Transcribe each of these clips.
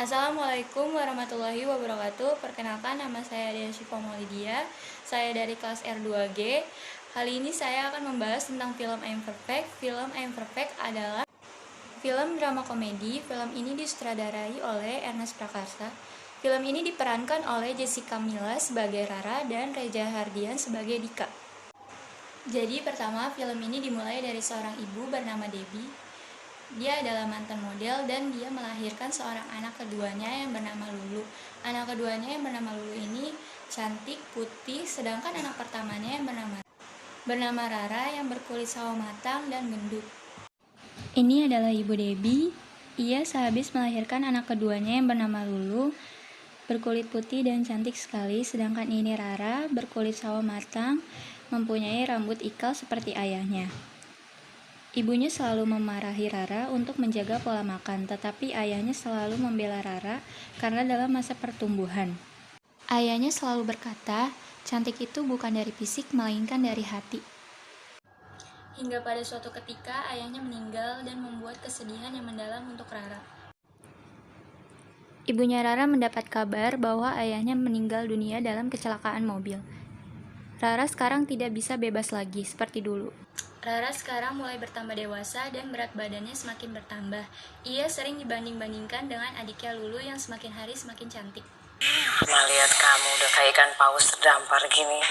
Assalamualaikum warahmatullahi wabarakatuh. Perkenalkan, nama saya Desyifa Maulidia. Saya dari kelas R2G. Kali ini saya akan membahas tentang film I Am Perfect. Film I Am Perfect adalah film drama komedi. Film ini disutradarai oleh Ernest Prakasa. Film ini diperankan oleh Jessica Milla sebagai Rara dan Reza Hardian sebagai Dika. Jadi pertama, film ini dimulai dari seorang ibu bernama Debbie. Dia adalah mantan model dan dia melahirkan seorang anak keduanya yang bernama Lulu. Anak keduanya yang bernama Lulu ini cantik, putih, sedangkan anak pertamanya yang bernama Rara yang berkulit sawo matang dan gendut. Ini adalah ibu Debbie. Ia sehabis melahirkan anak keduanya yang bernama Lulu, berkulit putih dan cantik sekali, sedangkan ini Rara, berkulit sawo matang, mempunyai rambut ikal seperti ayahnya. Ibunya selalu memarahi Rara untuk menjaga pola makan, tetapi ayahnya selalu membela Rara karena dalam masa pertumbuhan. Ayahnya selalu berkata, cantik itu bukan dari fisik, melainkan dari hati. Hingga pada suatu ketika, ayahnya meninggal dan membuat kesedihan yang mendalam untuk Rara. Ibunya Rara mendapat kabar bahwa ayahnya meninggal dunia dalam kecelakaan mobil. Rara sekarang tidak bisa bebas lagi seperti dulu. Rara sekarang mulai bertambah dewasa dan berat badannya semakin bertambah. Ia sering dibanding-bandingkan dengan adiknya Lulu yang semakin hari semakin cantik. Melihat kamu udah kayak ikan paus terdampar gini.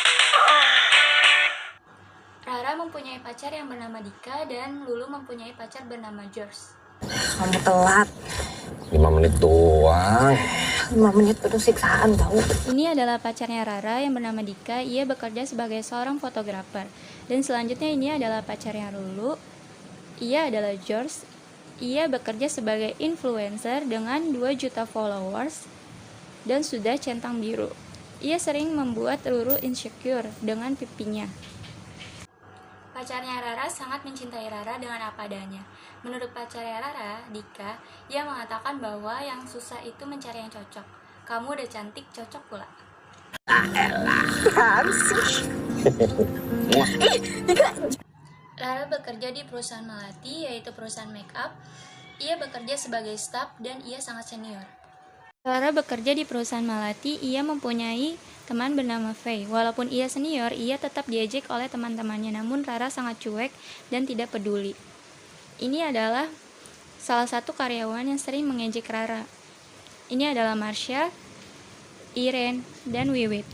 Rara mempunyai pacar yang bernama Dika dan Lulu mempunyai pacar bernama George. Kamu telat. 5 menit doang. 5 menit penuh siksaan tahu. Ini adalah pacarnya Rara yang bernama Dika. Ia bekerja sebagai seorang fotografer. Dan selanjutnya ini adalah pacarnya Lulu. Ia adalah George. Ia bekerja sebagai influencer dengan 2 juta followers dan sudah centang biru. Ia sering membuat Lulu insecure dengan pipinya. Pacarnya Rara sangat mencintai Rara dengan apa adanya. Menurut pacarnya Rara, Dika, ia mengatakan bahwa yang susah itu mencari yang cocok. Kamu udah cantik, cocok pula. Rara bekerja di perusahaan Melati, yaitu perusahaan make up. Ia bekerja sebagai staf dan ia sangat senior. Rara bekerja di perusahaan Melati, ia mempunyai teman bernama Faye. Walaupun ia senior, ia tetap diejek oleh teman-temannya, namun Rara sangat cuek dan tidak peduli. Ini adalah salah satu karyawan yang sering mengejek Rara. Ini adalah Marsha, Irene, dan Wiwit.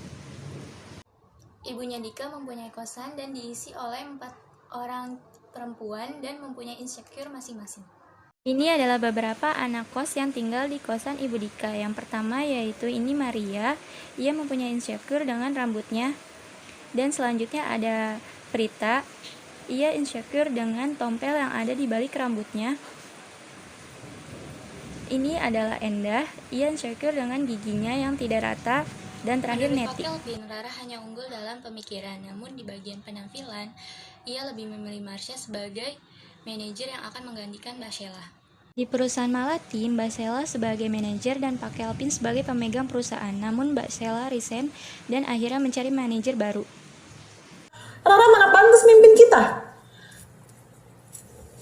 Ibunya Dika mempunyai kosan dan diisi oleh 4 orang perempuan dan mempunyai insecure masing-masing. Ini adalah beberapa anak kos yang tinggal di kosan Ibu Dika. Yang pertama yaitu ini Maria, ia mempunyai insecure dengan rambutnya. Dan selanjutnya ada Prita, ia insecure dengan tompel yang ada di balik rambutnya. Ini adalah Endah, ia insecure dengan giginya yang tidak rata. Dan terakhir Neti. Kelvin, Rara hanya unggul dalam pemikiran, namun di bagian penampilan, ia lebih memilih Marsha sebagai manajer yang akan menggantikan Mbak Sheila. Di perusahaan Malati, Mbak Sheila sebagai manajer dan Pak Kelvin sebagai pemegang perusahaan. Namun Mbak Sheila resign dan akhirnya mencari manajer baru. Rara mana pantas mimpin kita?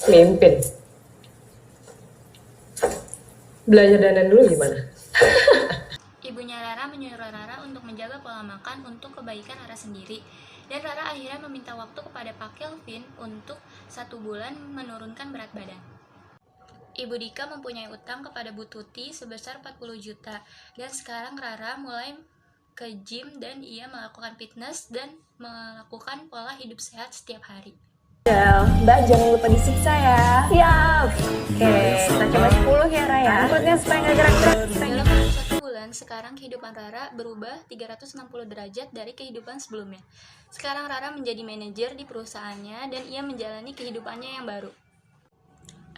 Mimpin. Belajar dandan dulu gimana? Ibunya Rara menyuruh Rara untuk menjaga pola makan untuk kebaikan Rara sendiri. Dan Rara akhirnya meminta waktu kepada Pak Kelvin untuk 1 bulan menurunkan berat badan. Ibu Dika mempunyai utang kepada Bu Tuti sebesar 40 juta. Dan sekarang Rara mulai ke gym dan ia melakukan fitness dan melakukan pola hidup sehat setiap hari. Mbak jangan lupa disiksa ya. Siap. Oke, kita coba 10 ya Raya. Perutnya supaya nggak gerak-gerak. Dalam waktu 1 bulan, sekarang kehidupan Rara berubah 360 derajat dari kehidupan sebelumnya. Sekarang Rara menjadi manajer di perusahaannya dan ia menjalani kehidupannya yang baru.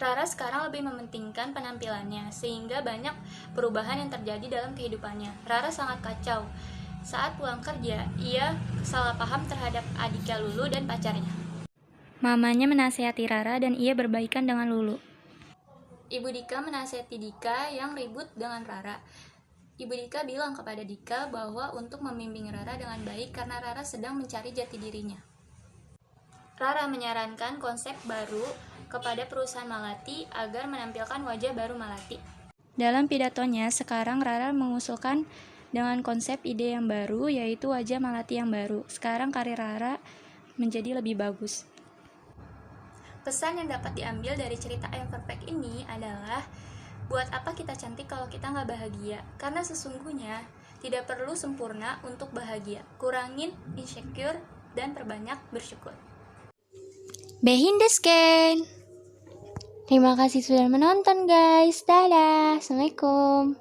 Rara sekarang lebih mementingkan penampilannya, sehingga banyak perubahan yang terjadi dalam kehidupannya. Rara sangat kacau. Saat pulang kerja, ia salah paham terhadap adiknya Lulu dan pacarnya. Mamanya menasihati Rara dan ia berbaikan dengan Lulu. Ibu Dika menasihati Dika yang ribut dengan Rara. Ibu Dika bilang kepada Dika bahwa untuk membimbing Rara dengan baik karena Rara sedang mencari jati dirinya. Rara menyarankan konsep baru kepada perusahaan Malati agar menampilkan wajah baru Malati. Dalam pidatonya, sekarang Rara mengusulkan dengan konsep ide yang baru, yaitu wajah Malati yang baru. Sekarang karir Rara menjadi lebih bagus. Pesan yang dapat diambil dari cerita I Am Perfect ini adalah, buat apa kita cantik kalau kita nggak bahagia? Karena sesungguhnya tidak perlu sempurna untuk bahagia. Kurangin insecure dan perbanyak bersyukur. Behind the scan. Terima kasih sudah menonton guys. Dadah. Assalamualaikum.